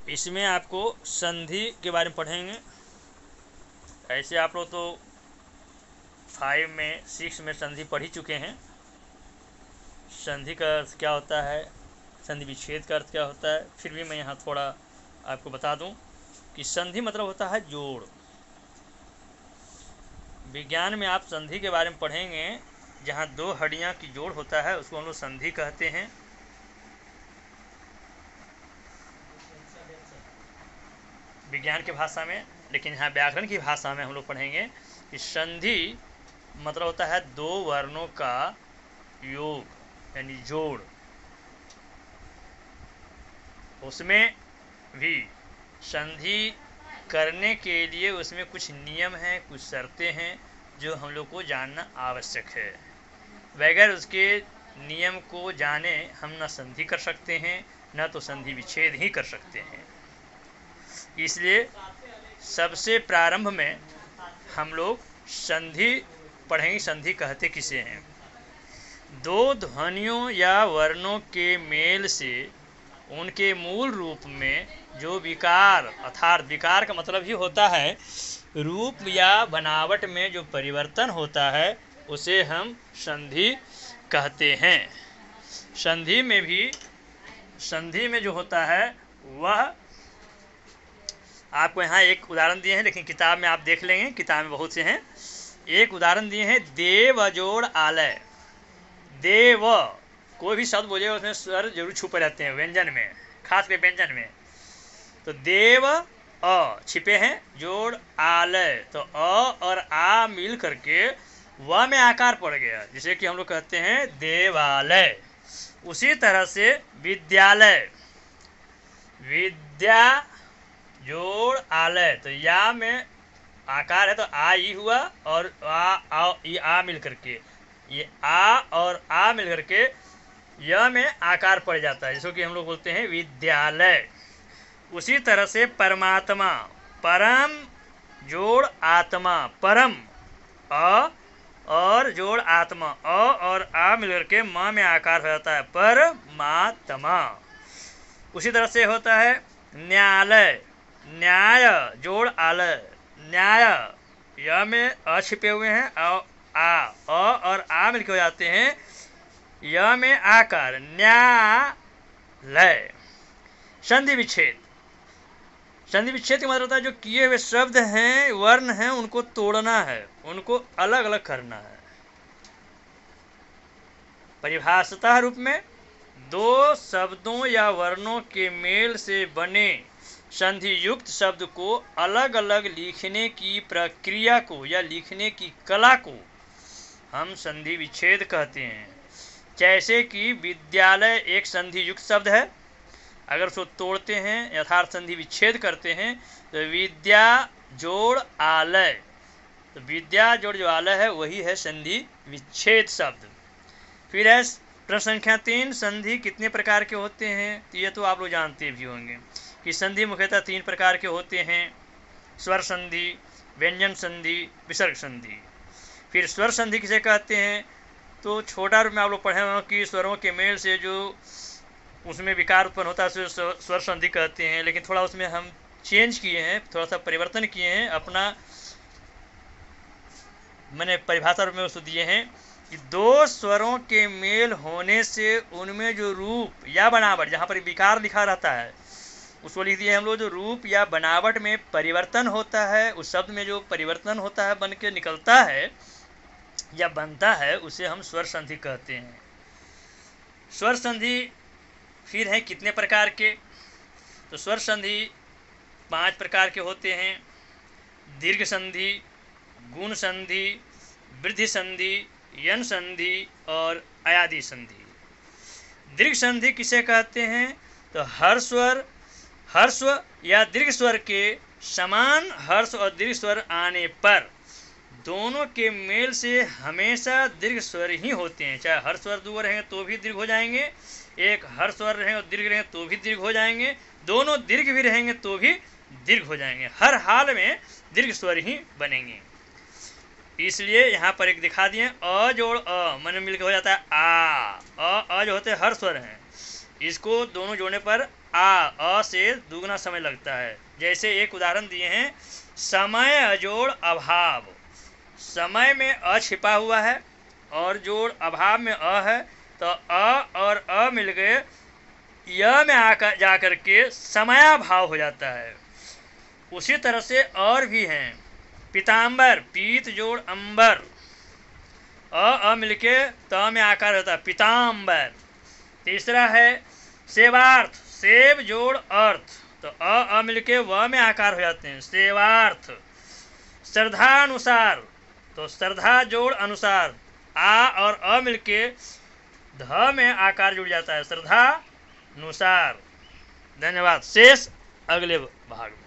इसमें आपको संधि के बारे में पढ़ेंगे। ऐसे आप लोग तो 5 में 6 में संधि पढ़ ही चुके हैं। संधि का अर्थ क्या होता है, संधि विच्छेद का अर्थ क्या होता है, फिर भी मैं यहाँ थोड़ा आपको बता दूं कि संधि मतलब होता है जोड़। विज्ञान में आप संधि के बारे में पढ़ेंगे, जहाँ दो हड्डियाँ की जोड़ होता है उसको हम लोग संधि कहते हैं। विज्ञान की भाषा में, लेकिन यहाँ व्याकरण की भाषा में हम लोग पढ़ेंगे कि संधि मतलब होता है दो वर्णों का योग यानी जोड़। उसमें भी संधि करने के लिए उसमें कुछ नियम हैं, कुछ शर्तें हैं जो हम लोग को जानना आवश्यक है। बगैर उसके नियम को जाने हम न संधि कर सकते हैं, न तो संधि विच्छेद ही कर सकते हैं। इसलिए सबसे प्रारंभ में हम लोग संधि पढ़ेंगे। संधि कहते किसे हैं? दो ध्वनियों या वर्णों के मेल से उनके मूल रूप में जो विकार, अर्थात विकार का मतलब ही होता है रूप या बनावट में जो परिवर्तन होता है, उसे हम संधि कहते हैं। संधि में जो होता है वह आपको यहाँ एक उदाहरण दिए हैं, लेकिन किताब में आप देख लेंगे, किताब में बहुत से हैं। एक उदाहरण दिए हैं, देव जोड़ आलय। देव, कोई भी शब्द बोलिए उसमें स्वर जरूर छुपे रहते हैं व्यंजन में, खास कर व्यंजन में। तो देव अ छिपे हैं, जोड़ आलय तो अ और आ मिल करके व में आकार पड़ गया, जिसे कि हम लोग कहते हैं देवालय। उसी तरह से विद्यालय, विद्या जोड़ आलय, तो या में आकार है तो आ ई हुआ और आ मिल करके, ये आ और आ मिल करके य में आकार पड़ जाता है, जिसको कि हम लोग बोलते हैं विद्यालय। उसी तरह से परमात्मा, परम जोड़ आत्मा, परम अ और जोड़ आत्मा, अ और आ मिलकर के म में आकार हो जाता है परमात्मा। उसी तरह से होता है न्यायालय, न्याय जोड़ आलय, न्याय, य में अ छिपे हुए हैं, अ और आ मिलकर हो जाते हैं य में आकार, न्यायालय। संधि विच्छेद, संधि विच्छेद का मतलब होता है जो किए हुए शब्द हैं, वर्ण हैं, उनको तोड़ना है, उनको अलग अलग करना है। परिभाषातः रूप में दो शब्दों या वर्णों के मेल से बने संधि युक्त शब्द को अलग अलग लिखने की प्रक्रिया को या लिखने की कला को हम संधि विच्छेद कहते हैं। जैसे कि विद्यालय एक संधि युक्त शब्द है, अगर उसको तोड़ते हैं यथार्थ संधि विच्छेद करते हैं तो विद्या जोड़ आलय, तो विद्या जोड़ जो आलय है वही है संधि विच्छेद शब्द। फिर है प्रश्न संख्या 3, संधि कितने प्रकार के होते हैं? तो ये तो आप लोग जानते भी होंगे कि संधि मुख्यतः 3 प्रकार के होते हैं, स्वर संधि, व्यंजन संधि, विसर्ग संधि। फिर स्वर संधि किसे कहते हैं? तो छोटा रूप में आप लोग पढ़े होंगे कि स्वरों के मेल से जो उसमें विकार उत्पन्न होता है उसे स्वर संधि कहते हैं, लेकिन थोड़ा उसमें हम चेंज किए हैं, थोड़ा सा परिवर्तन किए हैं, अपना मैंने परिभाषा रूप में उसको दिए हैं कि दो स्वरों के मेल होने से उनमें जो रूप या बनावट, जहाँ पर विकार लिखा रहता है उसको लिख दिए हम लोग, जो रूप या बनावट में परिवर्तन होता है, उस शब्द में जो परिवर्तन होता है, बन के निकलता है या बनता है, उसे हम स्वर संधि कहते हैं। स्वर संधि फिर है कितने प्रकार के? तो स्वर संधि 5 प्रकार के होते हैं, दीर्घ संधि, गुण संधि, वृद्धि संधि, यन संधि और अयादि संधि। दीर्घ संधि किसे कहते हैं? तो हर्स्व या दीर्घ स्वर के समान हर्ष और दीर्घ स्वर आने पर दोनों के मेल से हमेशा दीर्घ स्वर ही होते हैं। चाहे हर्ष स्वर 2 रहेंगे तो भी दीर्घ हो जाएंगे, एक हर्ष स्वर रहेंगे और दीर्घ रहेंगे तो भी दीर्घ हो जाएंगे, दोनों दीर्घ भी रहेंगे तो भी दीर्घ हो जाएंगे, हर हाल में दीर्घ स्वर ही बनेंगे। इसलिए यहाँ पर एक दिखा दिए, अ जोड़ अ मन मिलकर हो जाता है आ, अ जो होते हैं हर स्वर हैं, इसको दोनों जोड़ने पर अ से दुगना समय लगता है। जैसे एक उदाहरण दिए हैं, समय अजोड़ अभाव। समय में अ छिपा हुआ है और जोड़ अभाव में अ है, तो अ और अ मिल गए य में आकर जाकर के समयाभाव हो जाता है। उसी तरह से और भी हैं, पीताम्बर, पीत जोड़ अंबर, अ मिलके त में आकार होता है पीताम्बर। तीसरा है सेवार्थ, सेव जोड़ अर्थ, तो अ मिलके व में आकार हो जाते हैं सेवार्थ। श्रद्धा अनुसार, तो श्रद्धा जोड़ अनुसार, आ और अ मिलके ध में आकार जुड़ जाता है श्रद्धा अनुसार। धन्यवाद। शेष अगले भाग में।